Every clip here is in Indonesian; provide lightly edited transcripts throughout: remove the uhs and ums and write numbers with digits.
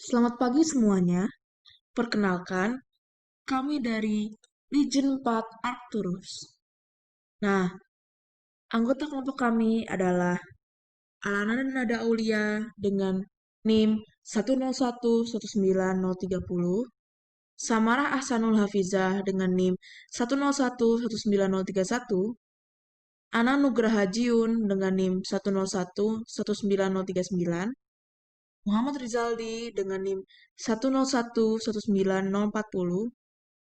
Selamat pagi semuanya. Perkenalkan, kami dari Legion 4 Arcturus. Nah, anggota kelompok kami adalah Alana dan Nada Aulia dengan NIM 101-19030, Samarah Ahsanul Hafizah dengan NIM 101-19031, Ana Nugraha Jiun dengan NIM 101-19039, Muhammad Rizaldi dengan NIM 101-19040,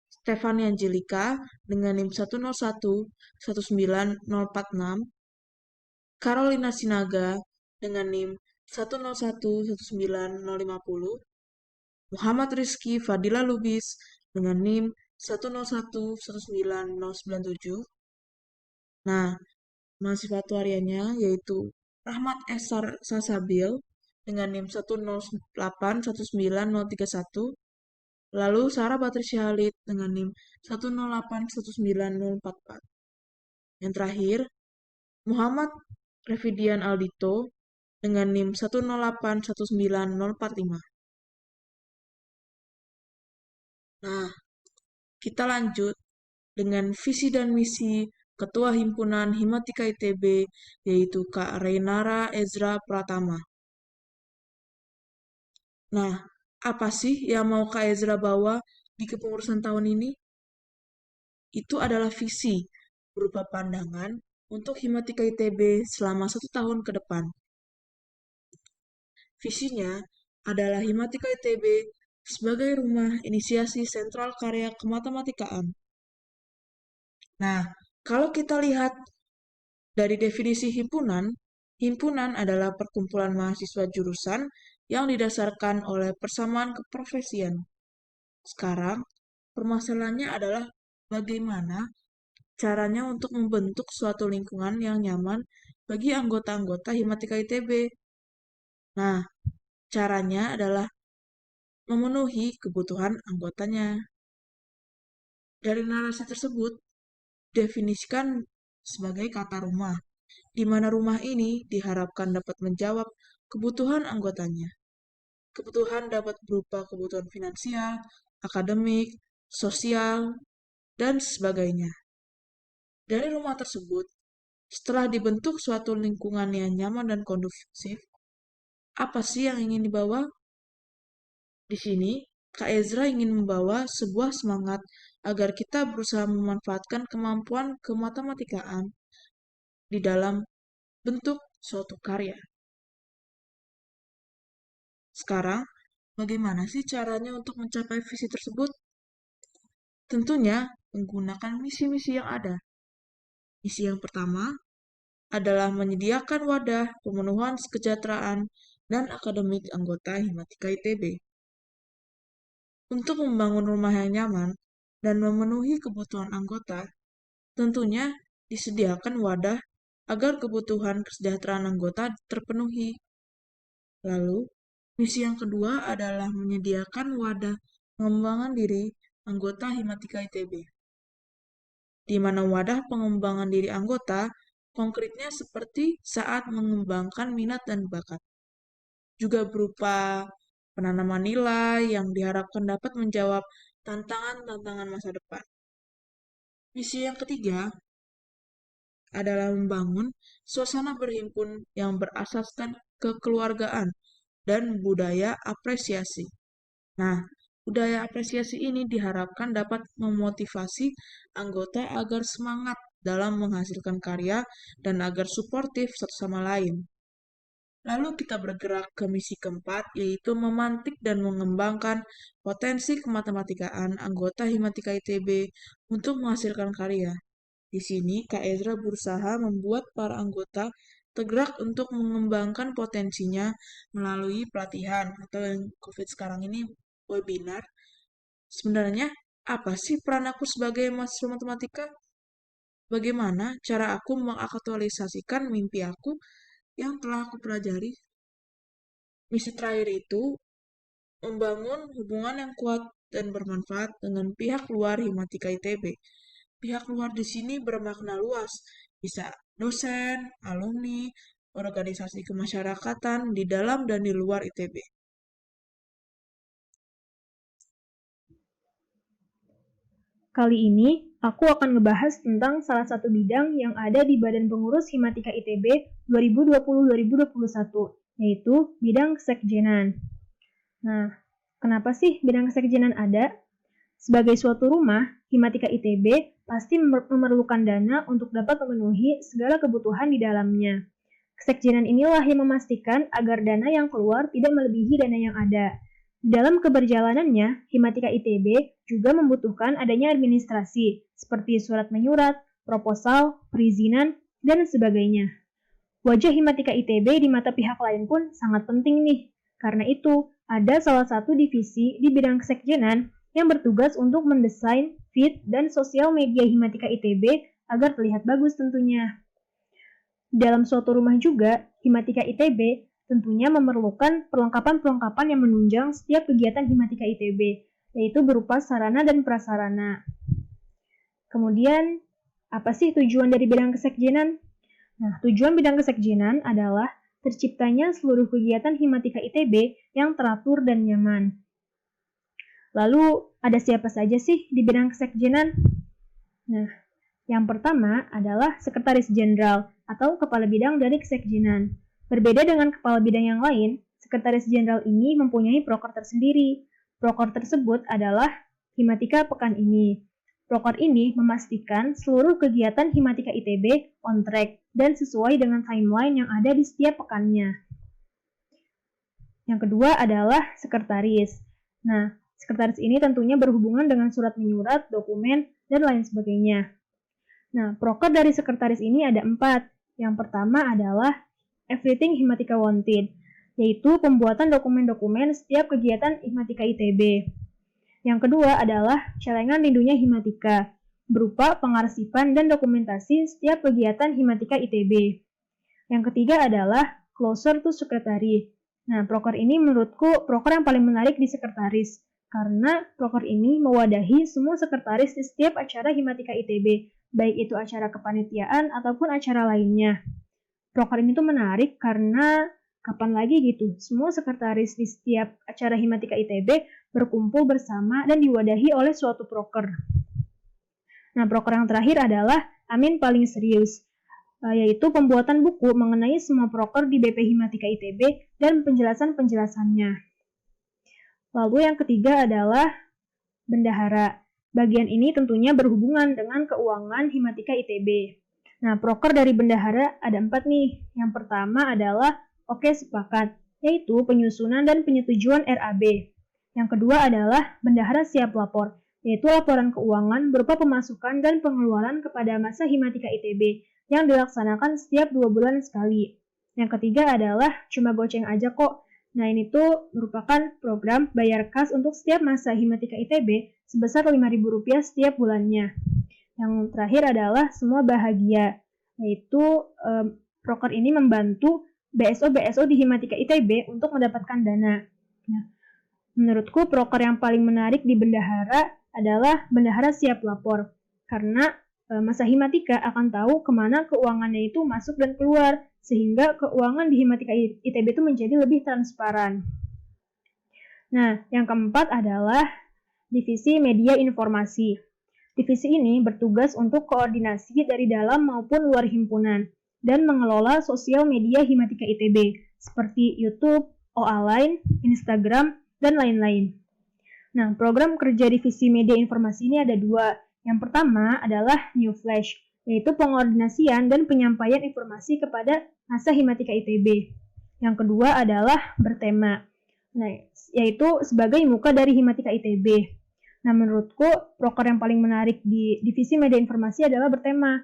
Stefani Angelika dengan NIM 101-19046, Carolina Sinaga dengan NIM 101-19050, Muhammad Rizky Fadila Lubis dengan NIM 101-19097. Nah, mahasiswa tuariannya yaitu Rahmat Esar Sasabil dengan NIM 108-19031, lalu Sarah Batrisya Halid dengan NIM 108-19044. Yang terakhir, Muhammad Revidian Aldito dengan NIM 108-19045. Nah, kita lanjut dengan visi dan misi Ketua Himpunan Himatika ITB, yaitu Kak Reynara Ezra Pratama. Nah, apa sih yang mau Kak Ezra bawa di kepengurusan tahun ini? Itu adalah visi berupa pandangan untuk Himatika ITB selama 1 tahun ke depan. Visinya adalah Himatika ITB sebagai rumah inisiasi sentral karya kematematikaan. Nah, kalau kita lihat dari definisi himpunan, himpunan adalah perkumpulan mahasiswa jurusan yang didasarkan oleh persamaan keprofesian. Sekarang, permasalahannya adalah bagaimana caranya untuk membentuk suatu lingkungan yang nyaman bagi anggota-anggota Himatika ITB. Nah, caranya adalah memenuhi kebutuhan anggotanya. Dari narasi tersebut, definisikan sebagai kata rumah, di mana rumah ini diharapkan dapat menjawab kebutuhan anggotanya. Kebutuhan dapat berupa kebutuhan finansial, akademik, sosial, dan sebagainya. Dari rumah tersebut, setelah dibentuk suatu lingkungan yang nyaman dan kondusif, apa sih yang ingin dibawa? Di sini, Kak Ezra ingin membawa sebuah semangat agar kita berusaha memanfaatkan kemampuan kematematikaan di dalam bentuk suatu karya. Sekarang, bagaimana sih caranya untuk mencapai visi tersebut? Tentunya menggunakan misi-misi yang ada. Misi yang pertama adalah menyediakan wadah pemenuhan kesejahteraan dan akademik anggota Himatika ITB. Untuk membangun rumah yang nyaman dan memenuhi kebutuhan anggota, tentunya disediakan wadah agar kebutuhan kesejahteraan anggota terpenuhi. Lalu, misi yang kedua adalah menyediakan wadah pengembangan diri anggota Himatika ITB, di mana wadah pengembangan diri anggota konkretnya seperti saat mengembangkan minat dan bakat. Juga berupa penanaman nilai yang diharapkan dapat menjawab tantangan-tantangan masa depan. Misi yang ketiga adalah membangun suasana berhimpun yang berasaskan kekeluargaan dan budaya apresiasi. Nah, budaya apresiasi ini diharapkan dapat memotivasi anggota agar semangat dalam menghasilkan karya dan agar suportif satu sama lain. Lalu kita bergerak ke misi keempat, yaitu memantik dan mengembangkan potensi kematematikaan anggota Himatika ITB untuk menghasilkan karya. Di sini, Kak Ezra berusaha membuat para anggota tergerak untuk mengembangkan potensinya melalui pelatihan atau yang COVID sekarang ini webinar. Sebenarnya, apa sih peran aku sebagai mahasiswa matematika? Bagaimana cara aku mengaktualisasikan mimpi aku yang telah aku pelajari? Misi terakhir itu membangun hubungan yang kuat dan bermanfaat dengan pihak luar Himatika ITB. Pihak luar di sini bermakna luas, bisa dosen, alumni, organisasi kemasyarakatan di dalam dan di luar ITB. Kali ini, aku akan ngebahas tentang salah satu bidang yang ada di Badan Pengurus Himatika ITB 2020-2021, yaitu bidang kesekjenan. Nah, kenapa sih bidang kesekjenan ada? Sebagai suatu rumah, Himatika ITB pasti memerlukan dana untuk dapat memenuhi segala kebutuhan di dalamnya. Kesekjenan inilah yang memastikan agar dana yang keluar tidak melebihi dana yang ada. Dalam keberjalanannya, Himatika ITB juga membutuhkan adanya administrasi, seperti surat menyurat, proposal, perizinan, dan sebagainya. Wajah Himatika ITB di mata pihak lain pun sangat penting nih. Karena itu, ada salah satu divisi di bidang kesekjenan yang bertugas untuk mendesain, feed, dan sosial media Himatika ITB agar terlihat bagus tentunya. Dalam suatu rumah juga, Himatika ITB tentunya memerlukan perlengkapan-perlengkapan yang menunjang setiap kegiatan Himatika ITB, yaitu berupa sarana dan prasarana. Kemudian, apa sih tujuan dari bidang kesekjenan? Nah, tujuan bidang kesekjenan adalah terciptanya seluruh kegiatan Himatika ITB yang teratur dan nyaman. Lalu, ada siapa saja sih di bidang kesekjenan? Nah, yang pertama adalah Sekretaris Jenderal atau Kepala Bidang dari Kesekjenan. Berbeda dengan kepala bidang yang lain, Sekretaris Jenderal ini mempunyai proker tersendiri. Proker tersebut adalah Himatika Pekan ini. Proker ini memastikan seluruh kegiatan Himatika ITB on track dan sesuai dengan timeline yang ada di setiap pekannya. Yang kedua adalah Sekretaris. Nah, Sekretaris ini tentunya berhubungan dengan surat menyurat, dokumen, dan lain sebagainya. Nah, proker dari Sekretaris ini ada 4. Yang pertama adalah Everything Himatika Wanted, yaitu pembuatan dokumen-dokumen setiap kegiatan Himatika ITB. Yang kedua adalah Celengan Rindunya Himatika, berupa pengarsipan dan dokumentasi setiap kegiatan Himatika ITB. Yang ketiga adalah Closer to Secretary. Nah, proker ini menurutku proker yang paling menarik di Sekretaris, karena proker ini mewadahi semua sekretaris di setiap acara Himatika ITB, baik itu acara kepanitiaan ataupun acara lainnya. Proker ini tuh menarik karena kapan lagi gitu, semua sekretaris di setiap acara Himatika ITB berkumpul bersama dan diwadahi oleh suatu proker. Nah, proker yang terakhir adalah Amin Paling Serius, yaitu pembuatan buku mengenai semua proker di BP Himatika ITB dan penjelasan-penjelasannya. Lalu yang ketiga adalah Bendahara. Bagian ini tentunya berhubungan dengan keuangan Himatika ITB. Nah, proker dari Bendahara ada 4 nih. Yang pertama adalah Oke Sepakat, yaitu penyusunan dan penyetujuan RAB. Yang kedua adalah Bendahara Siap Lapor, yaitu laporan keuangan berupa pemasukan dan pengeluaran kepada masa Himatika ITB yang dilaksanakan setiap 2 bulan sekali. Yang ketiga adalah Cuma Goceng Aja Kok. Nah, ini tuh merupakan program bayar kas untuk setiap masa Himatika ITB sebesar Rp5.000 setiap bulannya. Yang terakhir adalah Semua Bahagia, yaitu proker ini membantu BSO-BSO di Himatika ITB untuk mendapatkan dana. Nah, menurutku proker yang paling menarik di Bendahara adalah Bendahara Siap Lapor, karena masa Himatika akan tahu kemana keuangannya itu masuk dan keluar, sehingga keuangan di Himatika ITB itu menjadi lebih transparan. Nah, yang keempat adalah Divisi Media Informasi. Divisi ini bertugas untuk koordinasi dari dalam maupun luar himpunan dan mengelola sosial media Himatika ITB seperti YouTube, OA Line, Instagram, dan lain-lain. Nah, program kerja Divisi Media Informasi ini ada 2. Yang pertama adalah New Flash, yaitu pengordinasian dan penyampaian informasi kepada masa Himatika ITB. Yang kedua adalah Bertema, yaitu sebagai muka dari Himatika ITB. Nah, menurutku proker yang paling menarik di Divisi Media Informasi adalah Bertema,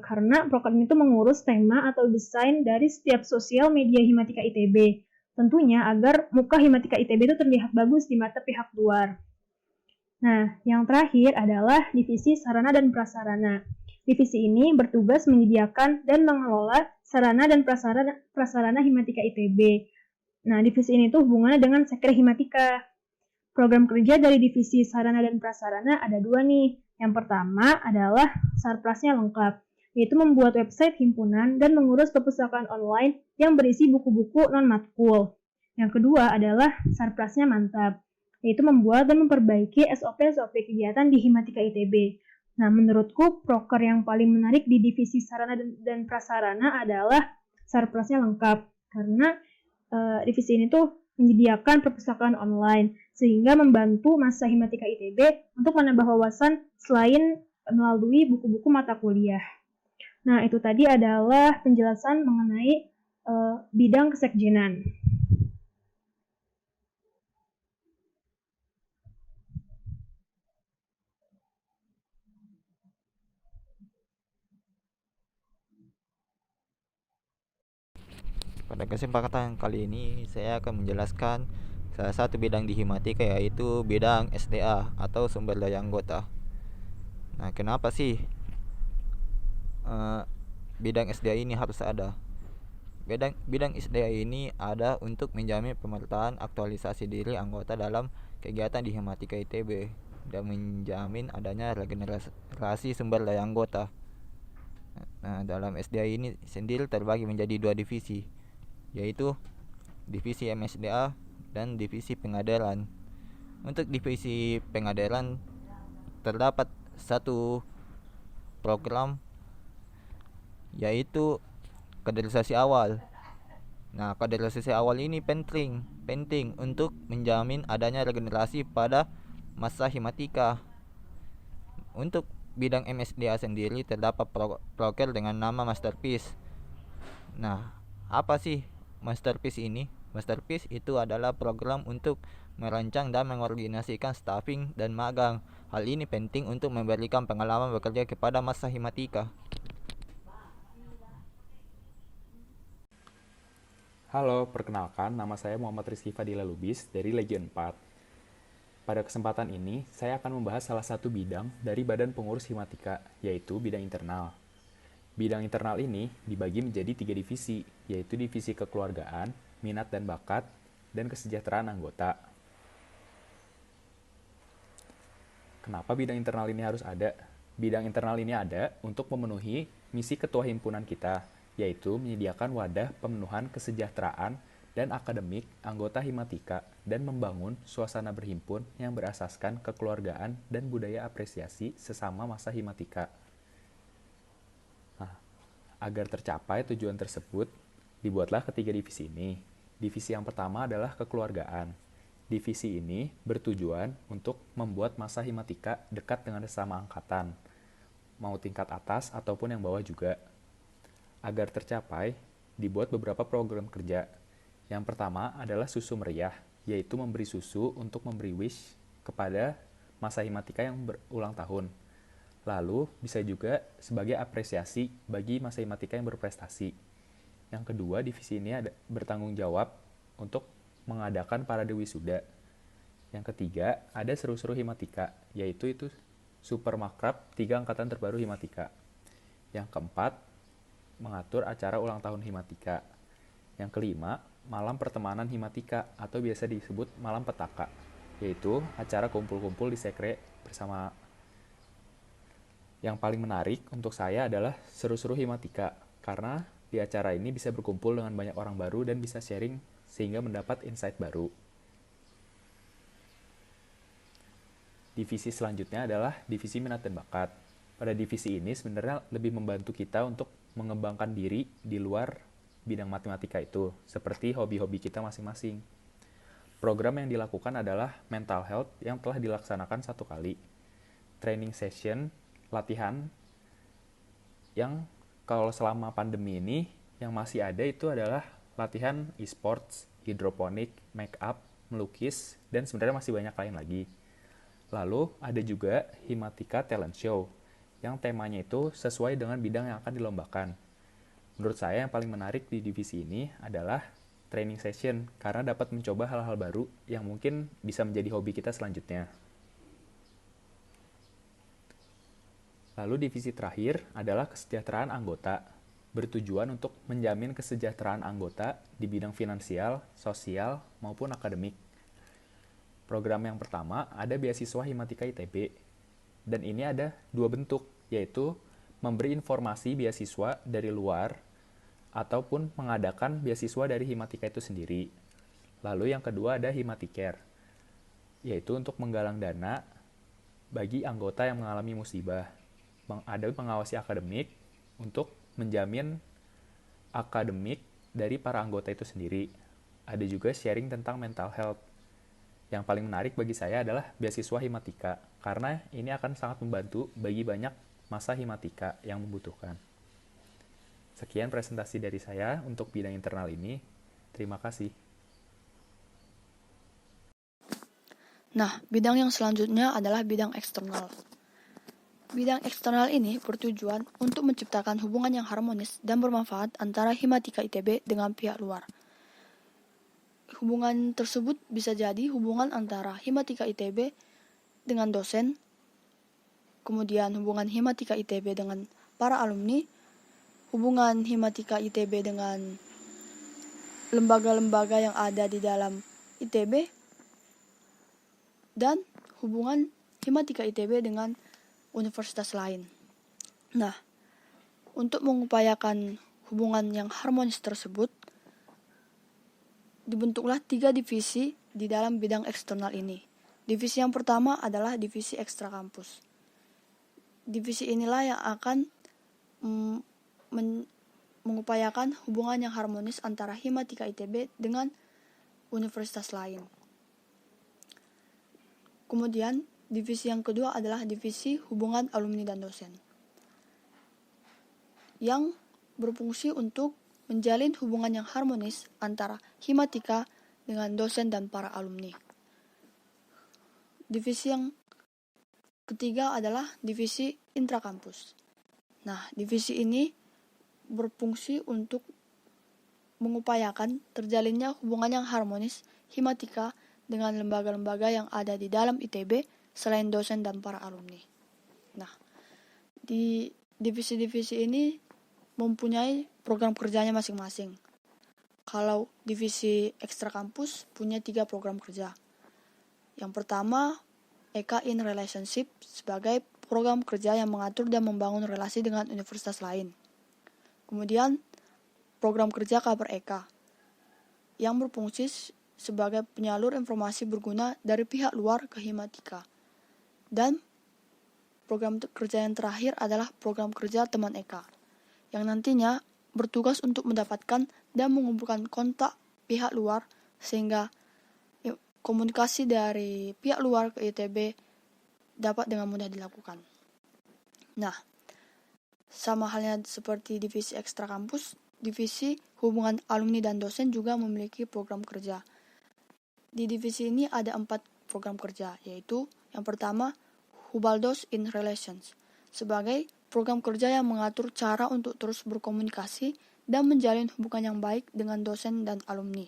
karena proker ini tuh mengurus tema atau desain dari setiap sosial media Himatika ITB, tentunya agar muka Himatika ITB itu terlihat bagus di mata pihak luar. Nah, yang terakhir adalah Divisi Sarana dan Prasarana. Divisi ini bertugas menyediakan dan mengelola sarana dan prasarana Himatika ITB. Nah, divisi ini tuh hubungannya dengan Sekre Himatika. Program kerja dari Divisi Sarana dan Prasarana ada 2 nih. Yang pertama adalah Sarprasnya lengkap, yaitu membuat website himpunan dan mengurus perpustakaan online yang berisi buku-buku non-matkul. Yang kedua adalah Sarprasnya mantap. yaitu membuat dan memperbaiki SOP-SOP kegiatan di Himatika ITB. Nah, menurutku proker yang paling menarik di divisi sarana dan prasarana adalah Sarprasnya lengkap, karena divisi ini tuh menyediakan perpustakaan online sehingga membantu mahasiswa Himatika ITB untuk menambah wawasan selain melalui buku-buku mata kuliah. Nah, itu tadi adalah penjelasan mengenai bidang kesekjenan. Pada kesempatan kali ini saya akan menjelaskan salah satu bidang di Himatika, yaitu bidang SDA atau sumber daya anggota. Nah, kenapa sih bidang SDA ini harus ada? Bidang SDA ini ada untuk menjamin pemetaan aktualisasi diri anggota dalam kegiatan di Himatika ITB dan menjamin adanya regenerasi sumber daya anggota. Nah, dalam SDA ini sendiri terbagi menjadi dua divisi, yaitu divisi MSDA dan divisi pengadelan. Untuk divisi pengadelan terdapat satu program, yaitu kaderisasi awal. Nah, kaderisasi awal ini penting untuk menjamin adanya regenerasi pada masa Himatika. Untuk bidang MSDA sendiri terdapat proker dengan nama Masterpiece. Nah, apa sih Masterpiece ini? Masterpiece itu adalah program untuk merancang dan mengorganisasikan staffing dan magang. Hal ini penting untuk memberikan pengalaman bekerja kepada masa Himatika. Halo, perkenalkan nama saya Muhammad Rizky Fadila Lubis dari Legion 4. Pada kesempatan ini, saya akan membahas salah satu bidang dari Badan Pengurus Himatika, yaitu bidang internal. Bidang internal ini dibagi menjadi 3 divisi, yaitu divisi kekeluargaan, minat dan bakat, dan kesejahteraan anggota. Kenapa bidang internal ini harus ada? Bidang internal ini ada untuk memenuhi misi ketua himpunan kita, yaitu menyediakan wadah pemenuhan kesejahteraan dan akademik anggota Himatika dan membangun suasana berhimpun yang berasaskan kekeluargaan dan budaya apresiasi sesama masa Himatika. Nah, agar tercapai tujuan tersebut, dibuatlah ketiga divisi ini. Divisi yang pertama adalah kekeluargaan. Divisi ini bertujuan untuk membuat masa Himatika dekat dengan sesama angkatan, mau tingkat atas ataupun yang bawah juga. Agar tercapai, dibuat beberapa program kerja. Yang pertama adalah susu meriah, yaitu memberi susu untuk memberi wish kepada masa Himatika yang berulang tahun. Lalu, bisa juga sebagai apresiasi bagi masa Himatika yang berprestasi. Yang kedua, divisi ini bertanggung jawab untuk mengadakan parade wisuda. Yang ketiga, ada seru-seru Himatika, yaitu Super Makrab 3 angkatan terbaru Himatika. Yang keempat, mengatur acara ulang tahun Himatika. Yang kelima, malam pertemanan Himatika atau biasa disebut malam petaka, yaitu acara kumpul-kumpul di sekre bersama. Yang paling menarik untuk saya adalah seru-seru Himatika, karena di acara ini bisa berkumpul dengan banyak orang baru dan bisa sharing sehingga mendapat insight baru. Divisi selanjutnya adalah divisi minat dan bakat. Pada divisi ini sebenarnya lebih membantu kita untuk mengembangkan diri di luar bidang matematika itu, seperti hobi-hobi kita masing-masing. Program yang dilakukan adalah mental health yang telah dilaksanakan 1 kali. Training session, latihan, yang kalau selama pandemi ini yang masih ada itu adalah latihan e-sports, hidroponik, make up, melukis, dan sebenarnya masih banyak lain lagi. Lalu ada juga Himatika Talent Show, yang temanya itu sesuai dengan bidang yang akan dilombakan. Menurut saya yang paling menarik di divisi ini adalah training session, karena dapat mencoba hal-hal baru yang mungkin bisa menjadi hobi kita selanjutnya. Lalu divisi terakhir adalah kesejahteraan anggota, bertujuan untuk menjamin kesejahteraan anggota di bidang finansial, sosial, maupun akademik. Program yang pertama ada beasiswa Himatika ITB, dan ini ada 2 bentuk, yaitu memberi informasi beasiswa dari luar ataupun mengadakan beasiswa dari Himatika itu sendiri. Lalu yang kedua ada Himaticare. yaitu untuk menggalang dana bagi anggota yang mengalami musibah. Ada pengawasi akademik untuk menjamin akademik dari para anggota itu sendiri. Ada juga sharing tentang mental health. Yang paling menarik bagi saya adalah beasiswa Himatika, karena ini akan sangat membantu bagi banyak masa Himatika yang membutuhkan. Sekian presentasi dari saya untuk bidang internal ini. Terima kasih. Nah, bidang yang selanjutnya adalah bidang eksternal. Bidang eksternal ini bertujuan untuk menciptakan hubungan yang harmonis dan bermanfaat antara Himatika ITB dengan pihak luar. Hubungan tersebut bisa jadi hubungan antara Himatika ITB dengan dosen, kemudian hubungan Himatika ITB dengan para alumni, hubungan Himatika ITB dengan lembaga-lembaga yang ada di dalam ITB, dan hubungan Himatika ITB dengan universitas lain. Nah, untuk mengupayakan hubungan yang harmonis tersebut, dibentuklah 3 divisi di dalam bidang eksternal ini. Divisi yang pertama adalah divisi ekstra kampus. Divisi inilah yang akan mengupayakan hubungan yang harmonis antara Himatika ITB dengan universitas lain. Kemudian, divisi yang kedua adalah divisi hubungan alumni dan dosen, yang berfungsi untuk menjalin hubungan yang harmonis antara Himatika dengan dosen dan para alumni. Divisi yang ketiga adalah divisi intrakampus. Nah, divisi ini berfungsi untuk mengupayakan terjalinnya hubungan yang harmonis Himatika dengan lembaga-lembaga yang ada di dalam ITB selain dosen dan para alumni. Nah, di divisi-divisi ini mempunyai program kerjanya masing-masing. Kalau divisi ekstra kampus punya 3 program kerja. Yang pertama, EK in Relationship sebagai program kerja yang mengatur dan membangun relasi dengan universitas lain. Kemudian, program kerja kabar EK yang berfungsi sebagai penyalur informasi berguna dari pihak luar ke Himatika. Dan program kerja yang terakhir adalah program kerja teman EK, yang nantinya bertugas untuk mendapatkan dan mengumpulkan kontak pihak luar sehingga komunikasi dari pihak luar ke ITB dapat dengan mudah dilakukan. Nah, sama halnya seperti divisi ekstra kampus, divisi hubungan alumni dan dosen juga memiliki program kerja. Di divisi ini ada 4 program kerja, yaitu yang pertama, Hubaldos in Relations, sebagai program kerja yang mengatur cara untuk terus berkomunikasi dan menjalin hubungan yang baik dengan dosen dan alumni.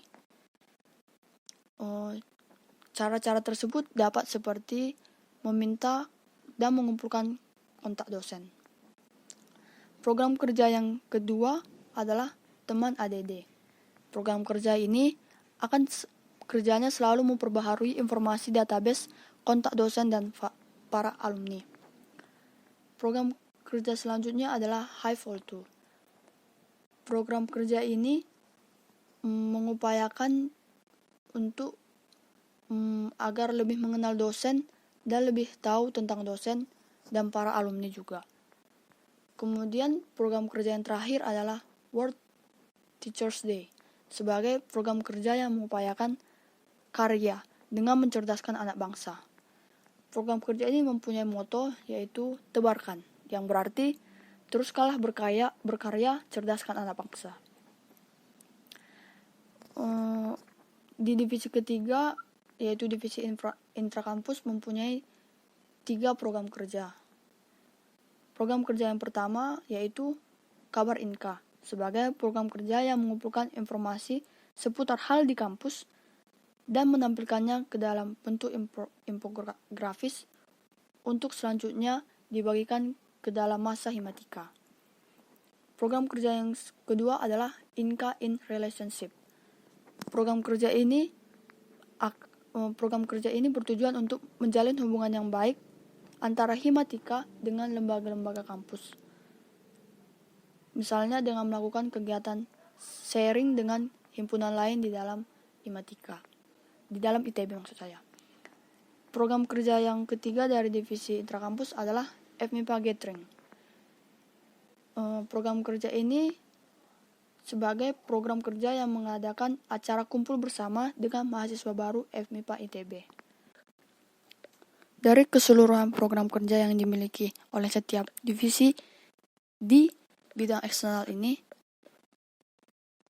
Cara-cara tersebut dapat seperti meminta dan mengumpulkan kontak dosen. Program kerja yang kedua adalah teman ADD. Program kerja ini akan kerjanya selalu memperbaharui informasi database kontak dosen dan para alumni. Program kerja selanjutnya adalah High Vol 2. Program kerja ini mengupayakan untuk agar lebih mengenal dosen dan lebih tahu tentang dosen dan para alumni juga. Kemudian program kerja yang terakhir adalah World Teachers Day, sebagai program kerja yang mengupayakan karya dengan mencerdaskan anak bangsa. Program kerja ini mempunyai moto yaitu tebarkan, yang berarti teruslah berkarya, cerdaskan anak bangsa. Di divisi ketiga, yaitu divisi intrakampus, mempunyai 3 program kerja. Program kerja yang pertama yaitu Kabar Inka, sebagai program kerja yang mengumpulkan informasi seputar hal di kampus dan menampilkannya ke dalam bentuk infografis untuk selanjutnya dibagikan ke dalam masa Himatika. Program kerja yang kedua adalah Inka in Relationship. Program kerja ini bertujuan untuk menjalin hubungan yang baik antara Himatika dengan lembaga-lembaga kampus. Misalnya dengan melakukan kegiatan sharing dengan himpunan lain di dalam Himatika. Di dalam ITB maksud saya. program kerja yang ketiga dari divisi intrakampus adalah FMIPA Gathering. Program kerja ini sebagai program kerja yang mengadakan acara kumpul bersama dengan mahasiswa baru FMIPA ITB. Dari keseluruhan program kerja yang dimiliki oleh setiap divisi di bidang eksternal ini,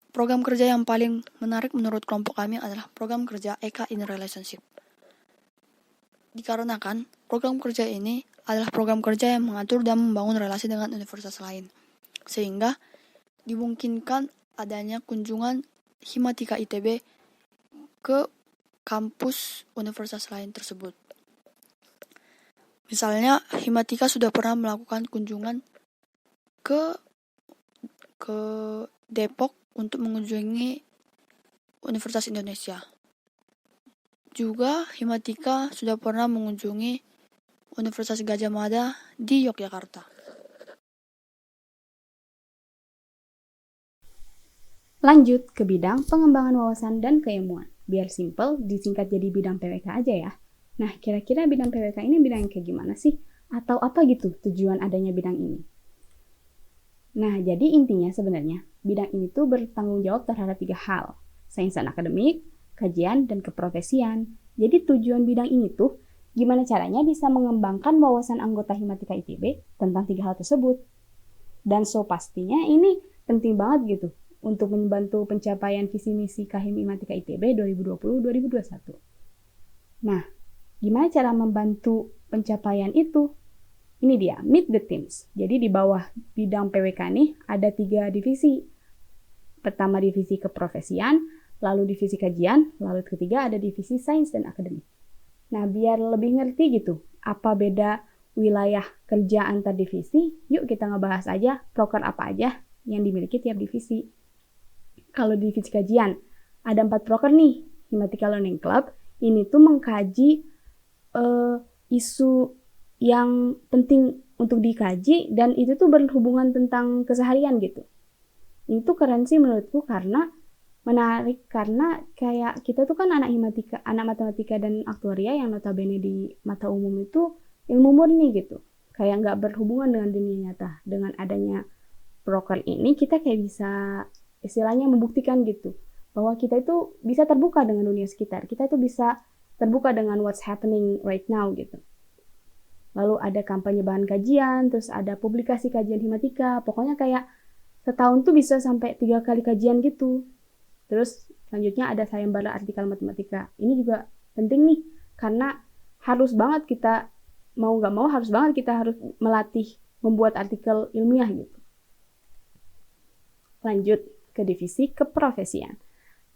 program kerja yang paling menarik menurut kelompok kami adalah program kerja EK in Relationship. Dikarenakan program kerja ini adalah program kerja yang mengatur dan membangun relasi dengan universitas lain, sehingga dimungkinkan adanya kunjungan Himatika ITB ke kampus universitas lain tersebut. Misalnya, Himatika sudah pernah melakukan kunjungan ke Depok untuk mengunjungi Universitas Indonesia. Juga Himatika sudah pernah mengunjungi Universitas Gadjah Mada di Yogyakarta. Lanjut ke bidang pengembangan wawasan dan keilmuan. Biar simple, disingkat jadi bidang PWK aja ya. Nah, kira-kira bidang PWK ini bidang yang kayak gimana sih? Atau apa gitu tujuan adanya bidang ini? Nah, jadi intinya sebenarnya, bidang ini tuh bertanggung jawab terhadap 3 hal. Sains dan akademik, kajian, dan keprofesian. Jadi tujuan bidang ini tuh, gimana caranya bisa mengembangkan wawasan anggota Himatika ITB tentang 3 hal tersebut. Dan pastinya ini penting banget gitu, untuk membantu pencapaian visi misi Kahim Himatika ITB 2020-2021. Nah, gimana cara membantu pencapaian itu? Ini dia, meet the teams. Jadi di bawah bidang PWK nih ada 3 divisi. Pertama divisi keprofesian, lalu divisi kajian, lalu ketiga ada divisi sains dan akademik. Nah, biar lebih ngerti gitu, apa beda wilayah kerja antar divisi, yuk kita ngebahas aja proker apa aja yang dimiliki tiap divisi. Kalau divisi kajian, ada 4 proker nih. Himatika Learning Club, ini tuh mengkaji isu yang penting untuk dikaji dan itu tuh berhubungan tentang keseharian gitu. Ini tuh keren sih menurutku karena menarik karena kayak kita tuh kan anak Himatika, anak matematika dan aktuaria yang notabene di mata umum itu ilmu murni gitu. Kayak nggak berhubungan dengan dunia nyata. Dengan adanya proker ini kita kayak bisa istilahnya membuktikan gitu bahwa kita itu bisa terbuka dengan dunia sekitar. Kita itu bisa terbuka dengan what's happening right now gitu. Lalu ada kampanye bahan kajian, terus ada publikasi kajian Himatika, pokoknya kayak setahun tuh bisa sampai 3 kali kajian gitu. Terus selanjutnya ada sayembara artikel matematika. Ini juga penting nih, karena harus banget kita, mau nggak mau harus banget kita harus melatih membuat artikel ilmiah gitu. Lanjut ke divisi keprofesian.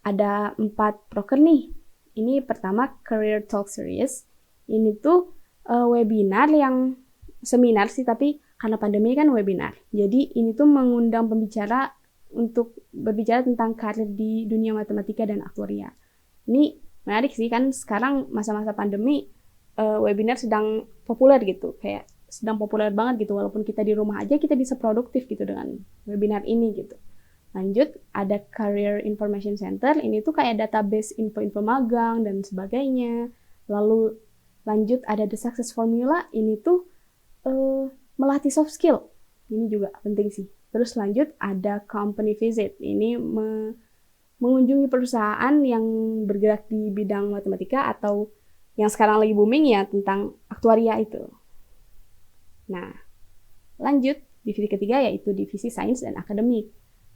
Ada 4 proker nih. Ini pertama Career Talk Series. Ini tuh webinar yang seminar sih, tapi karena pandemi kan webinar. Jadi ini tuh mengundang pembicara untuk berbicara tentang karir di dunia matematika dan aktuaria. Ini menarik sih, kan sekarang masa-masa pandemi webinar sedang populer gitu. Kayak sedang populer banget gitu, walaupun kita di rumah aja kita bisa produktif gitu dengan webinar ini gitu. Lanjut, ada Career Information Center. Ini tuh kayak database info-info magang dan sebagainya. Lalu lanjut ada The Success Formula. Ini tuh melatih soft skill. Ini juga penting sih. Terus lanjut ada Company Visit. Ini mengunjungi perusahaan yang bergerak di bidang matematika atau yang sekarang lagi booming ya tentang aktuaria itu. Nah, lanjut divisi ketiga yaitu divisi sains dan akademik.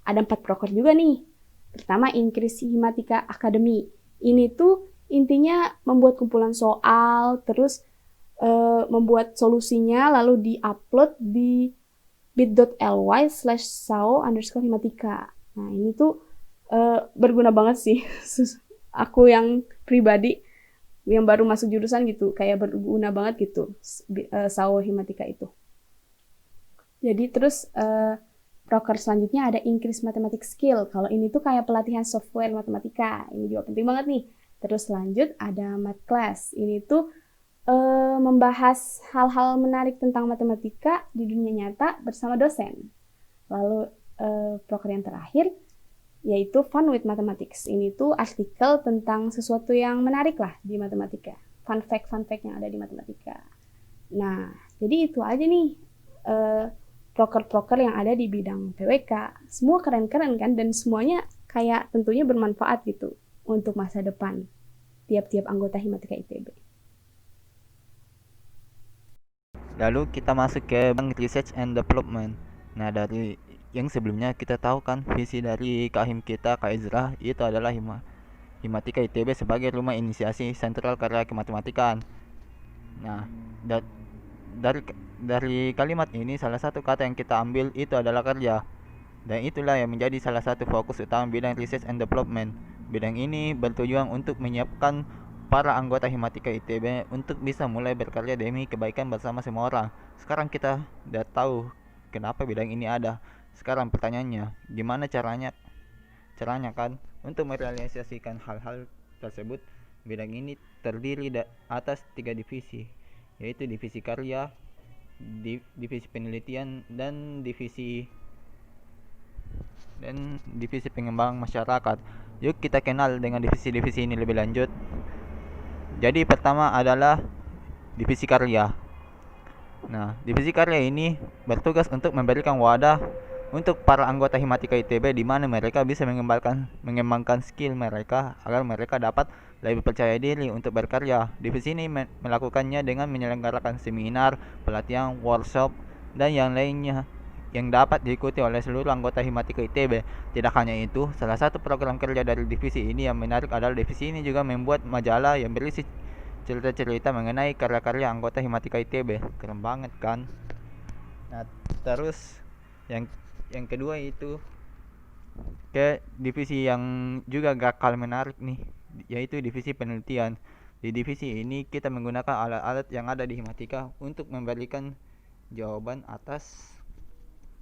Ada 4 proker juga nih. Pertama, Increase Himatika Academy. Ini tuh intinya membuat kumpulan soal, terus membuat solusinya, lalu di-upload di bit.ly/sao_himatika. Nah, ini tuh berguna banget sih. Aku yang pribadi, yang baru masuk jurusan gitu, kayak berguna banget gitu, sao himatika itu. Jadi terus proker selanjutnya ada Increase Mathematics Skill. Kalau ini tuh kayak pelatihan software matematika. Ini juga penting banget nih. Terus lanjut ada Math Class. Ini tuh membahas hal-hal menarik tentang matematika di dunia nyata bersama dosen. Lalu proker yang terakhir yaitu Fun with Mathematics. Ini tuh artikel tentang sesuatu yang menarik lah di matematika. fun fact yang ada di matematika. Nah, jadi itu aja nih proker-proker yang ada di bidang PWK. Semua keren-keren kan, dan semuanya kayak tentunya bermanfaat gitu untuk masa depan tiap-tiap anggota Himatika ITB. Lalu kita masuk ke Bank Research and Development. Nah, dari yang sebelumnya kita tahu kan visi dari Kahim kita, Kak Ezra, itu adalah Himatika ITB sebagai rumah inisiasi sentral karya kematematikaan. Nah, dari kalimat ini salah satu kata yang kita ambil itu adalah kerja. Dan itulah yang menjadi salah satu fokus utama bidang Research and Development. Bidang ini bertujuan untuk menyiapkan para anggota Himatika ITB untuk bisa mulai berkarya demi kebaikan bersama semua orang. Sekarang kita udah tahu kenapa bidang ini ada. Sekarang pertanyaannya, gimana caranya kan untuk merealisasikan hal-hal tersebut? Bidang ini terdiri atas 3 divisi, yaitu divisi karya, divisi penelitian, dan divisi pengembangan masyarakat. Yuk kita kenal dengan divisi-divisi ini lebih lanjut. Jadi pertama adalah divisi karya. Nah, divisi karya ini bertugas untuk memberikan wadah untuk para anggota Himatika ITB di mana mereka bisa mengembangkan skill mereka agar mereka dapat lebih percaya diri untuk berkarya. Divisi ini melakukannya dengan menyelenggarakan seminar, pelatihan, workshop, dan yang lainnya yang dapat diikuti oleh seluruh anggota Himatika ITB. Tidak hanya itu, salah satu program kerja dari divisi ini yang menarik adalah divisi ini juga membuat majalah yang berisi cerita-cerita mengenai karya-karya anggota Himatika ITB. Keren banget kan? Nah, terus yang kedua itu ke divisi yang juga gak kalah menarik nih, yaitu divisi penelitian. Di divisi ini kita menggunakan alat-alat yang ada di Himatika untuk memberikan jawaban atas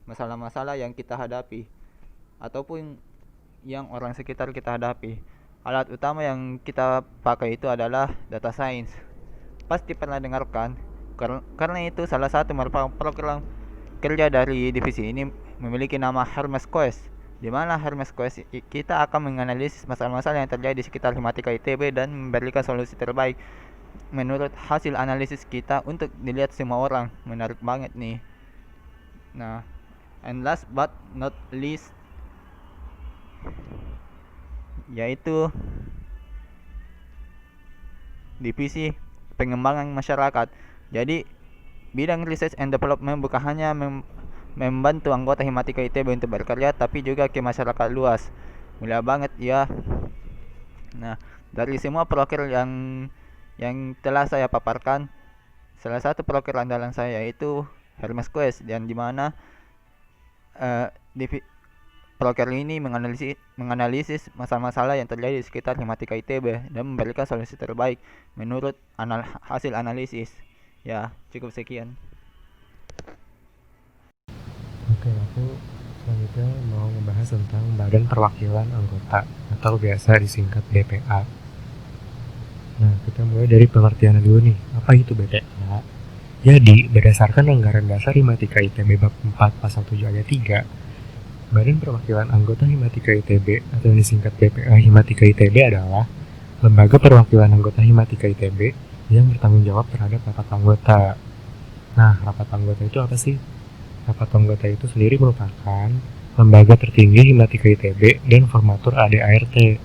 masalah-masalah yang kita hadapi ataupun yang orang sekitar kita hadapi. Alat utama yang kita pakai itu adalah data science. Pasti pernah dengarkan, karena itu salah satu merupakan program kerja dari divisi ini memiliki nama Hermes Quest, di mana Hermes Quest kita akan menganalisis masalah-masalah yang terjadi di sekitar Himatika ITB dan memberikan solusi terbaik menurut hasil analisis kita untuk dilihat semua orang. Menarik banget nih. Nah, and last but not least, yaitu divisi pengembangan masyarakat. Jadi bidang research and development bukan hanya membantu anggota Himatika ITB untuk berkarya, tapi juga ke masyarakat luas. Mulia banget ya. Nah, dari semua proker yang telah saya paparkan, salah satu proker andalan saya yaitu Hermes Quest, dan dimana proker ini menganalisis masalah-masalah yang terjadi di sekitar Himatika ITB dan memberikan solusi terbaik menurut hasil analisis. Ya, cukup sekian. Oke, aku selanjutnya mau membahas tentang Badan Perwakilan Anggota atau biasa disingkat BPA. Nah, kita mulai dari pengertian dulu nih. Apa itu BPA? Jadi, berdasarkan anggaran dasar Himatika ITB bab 4 pasal 7 ayat 3, Badan Perwakilan Anggota Himatika ITB atau yang disingkat BPA Himatika ITB adalah lembaga perwakilan anggota Himatika ITB yang bertanggung jawab terhadap rapat anggota. Nah, rapat anggota itu apa sih? Rapat anggota itu sendiri merupakan lembaga tertinggi Himatika ITB dan formatur ADART.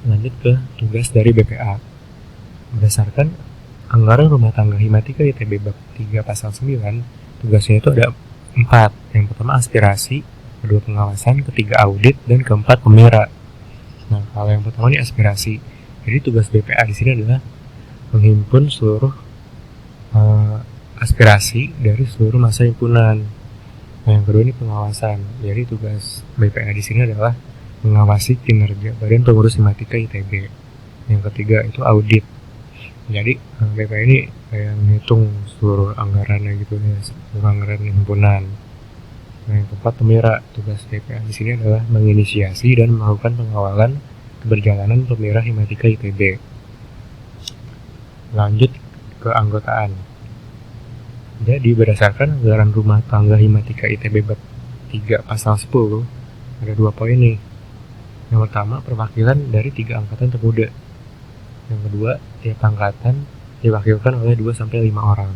Lanjut ke tugas dari BPA. Berdasarkan anggaran rumah tangga Himatika ITB bab 3 pasal 9, tugasnya itu ada 4. Yang pertama aspirasi, kedua pengawasan, ketiga audit, dan keempat pemira. Nah, kalau yang pertama ini aspirasi. Jadi tugas BPA di sini adalah menghimpun seluruh aspirasi dari seluruh masa himpunan. Nah, yang kedua ini pengawasan. Jadi tugas BPA di sini adalah mengawasi kinerja Badan Pengurus Himatika ITB. Yang ketiga itu audit. Jadi BPA ini kayak menghitung seluruh anggarannya gitu ya, seluruh anggaran himpunan. Nah, yang keempat pemira. Tugas BPA di sini adalah menginisiasi dan melakukan pengawalan keberjalanan pemira Himatika ITB. Lanjut ke anggotaan. Jadi berdasarkan anggaran rumah tangga Himatika ITB bab 3 pasal 10, ada 2 poin nih. Yang pertama, perwakilan dari 3 angkatan termuda. Yang kedua, tiap angkatan diwakilkan oleh 2-5 orang.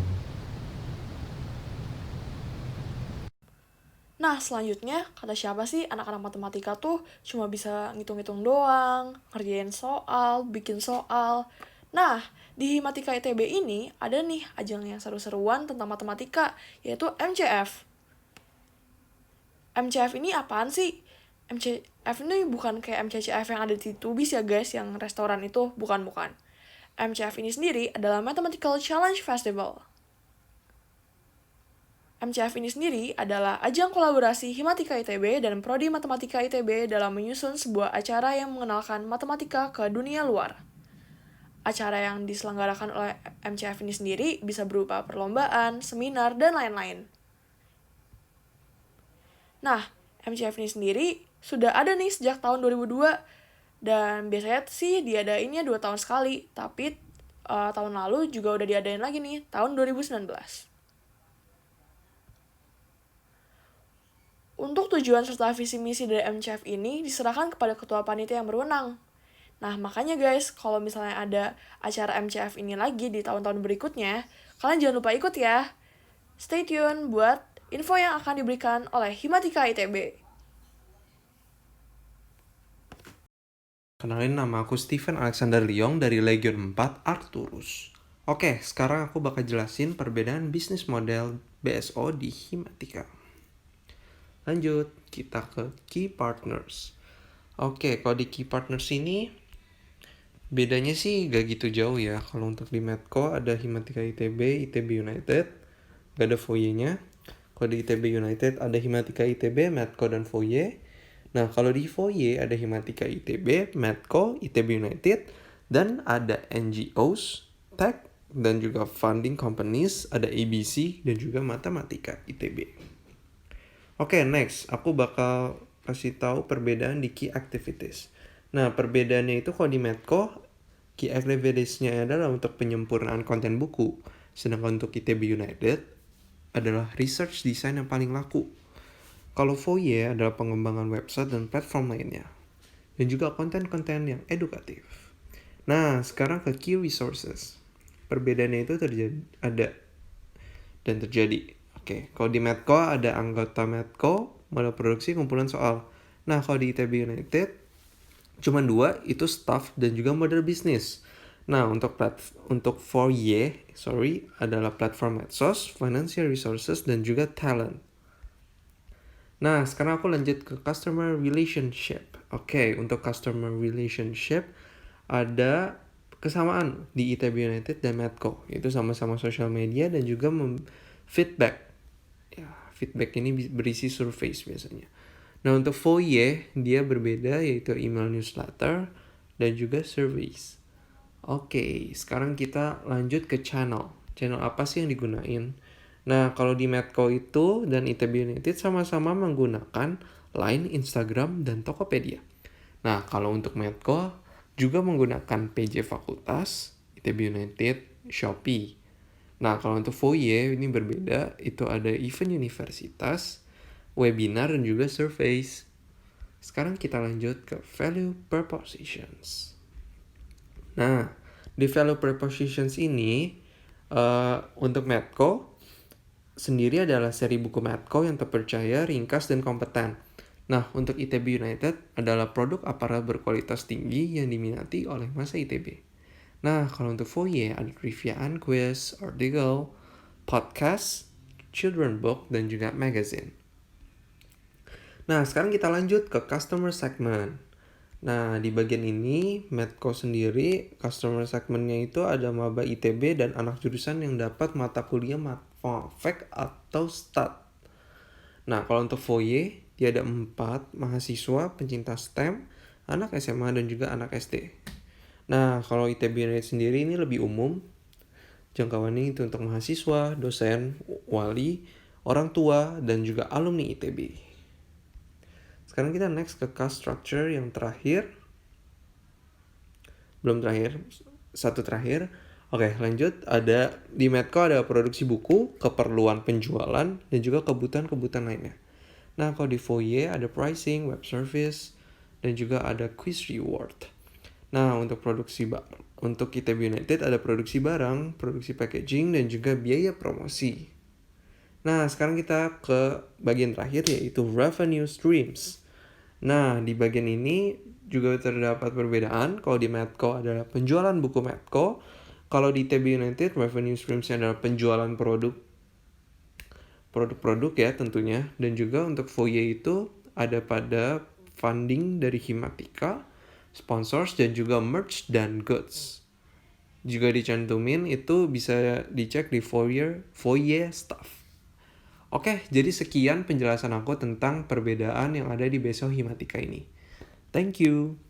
Nah, selanjutnya, kata siapa sih anak-anak matematika tuh cuma bisa ngitung-ngitung doang, ngerjain soal, bikin soal. Nah, di Himatika ITB ini ada nih ajang yang seru-seruan tentang matematika, yaitu MCF. MCF ini apaan sih? MCF ini bukan kayak MCCF yang ada di Tubis ya guys, yang restoran itu, bukan. MCF ini sendiri adalah Mathematical Challenge Festival. MCF ini sendiri adalah ajang kolaborasi Himatika ITB dan Prodi Matematika ITB dalam menyusun sebuah acara yang mengenalkan matematika ke dunia luar. Acara yang diselenggarakan oleh MCF ini sendiri bisa berupa perlombaan, seminar, dan lain-lain. Nah, MCF ini sendiri sudah ada nih sejak tahun 2002, dan biasanya sih diadainnya 2 tahun sekali, tapi tahun lalu juga udah diadain lagi nih, tahun 2019. Untuk tujuan serta visi misi dari MCF ini diserahkan kepada ketua panitia yang berwenang. Nah, makanya guys, kalau misalnya ada acara MCF ini lagi di tahun-tahun berikutnya, kalian jangan lupa ikut ya. Stay tune buat info yang akan diberikan oleh Himatika ITB. Kenalin, nama aku Steven Alexander Leong dari Legion 4 Arcturus. Oke, sekarang aku bakal jelasin perbedaan bisnis model BSO di Himatika. Lanjut, kita ke Key Partners. Oke, kalau di Key Partners ini bedanya sih gak gitu jauh ya. Kalau untuk di Medco ada Himatika ITB, ITB United, gak ada foyernya. Kalau di ITB United ada Himatika ITB, Medco, dan foyer. Nah, kalau di foyer ada Himatika ITB, Medco, ITB United, dan ada NGOs, tech, dan juga funding companies, ada ABC, dan juga Matematika ITB. Oke, next, aku bakal kasih tahu perbedaan di key activities. Nah, perbedaannya itu kalau di Medco, key activities-nya adalah untuk penyempurnaan konten buku. Sedangkan untuk ITB United adalah research design yang paling laku. Kalau foyer adalah pengembangan website dan platform lainnya. Dan juga konten-konten yang edukatif. Nah, sekarang ke key resources. Perbedaannya itu terjadi. Oke, kalau di Medco ada anggota Medco, model produksi, kumpulan soal. Nah, kalau di ITB United, cuma 2, itu staff dan juga model bisnis. Nah, untuk foyer, adalah platform medsos, financial resources, dan juga talent. Nah, sekarang aku lanjut ke customer relationship. Oke, untuk customer relationship ada kesamaan di ITB United dan Medco. Itu sama-sama social media dan juga feedback. Ya, feedback ini berisi survei biasanya. Nah, untuk foyer dia berbeda, yaitu email newsletter dan juga surveys. Oke, sekarang kita lanjut ke channel. Channel apa sih yang digunain? Nah, kalau di Medco itu dan ITB United sama-sama menggunakan Line, Instagram, dan Tokopedia. Nah, kalau untuk Medco juga menggunakan PJ Fakultas, ITB United, Shopee. Nah, kalau untuk foyer ini berbeda, itu ada event universitas, webinar, dan juga surveys. Sekarang kita lanjut ke value propositions. Nah, di value propositions ini, untuk Medco sendiri adalah seri buku Medco yang terpercaya, ringkas, dan kompeten. Nah, untuk ITB United adalah produk aparat berkualitas tinggi yang diminati oleh masa ITB. Nah, kalau untuk foyer ada triviaan, quiz, artikel, podcast, children book, dan juga magazine. Nah, sekarang kita lanjut ke customer segment. Nah, di bagian ini, Medco sendiri, customer segmentnya itu ada maba ITB dan anak jurusan yang dapat mata kuliah FAK atau STAT. Nah, kalau untuk foyer, dia ada 4 mahasiswa pencinta STEM, anak SMA, dan juga anak SD. Nah, kalau ITB United sendiri ini lebih umum. Jangkauannya itu untuk mahasiswa, dosen, wali, orang tua, dan juga alumni ITB. Sekarang kita next ke cost structure yang terakhir. Belum terakhir, satu terakhir. Oke, lanjut. Ada di Medco ada produksi buku, keperluan penjualan, dan juga kebutuhan-kebutuhan lainnya. Nah, kalau di foyer ada pricing, web service, dan juga ada quiz reward. Nah, untuk produksi Untuk ITB United ada produksi barang, produksi packaging, dan juga biaya promosi. Nah, sekarang kita ke bagian terakhir yaitu revenue streams. Nah, di bagian ini juga terdapat perbedaan. Kalau di Medco adalah penjualan buku Medco. Kalau di ITB United, revenue streams-nya adalah penjualan produk-produk ya tentunya. Dan juga untuk FOYE itu ada pada funding dari Himatika, sponsors, dan juga merch dan goods. Juga dicantumin itu bisa dicek di FOYE staff. Oke, jadi sekian penjelasan aku tentang perbedaan yang ada di BSO Himatika ini. Thank you.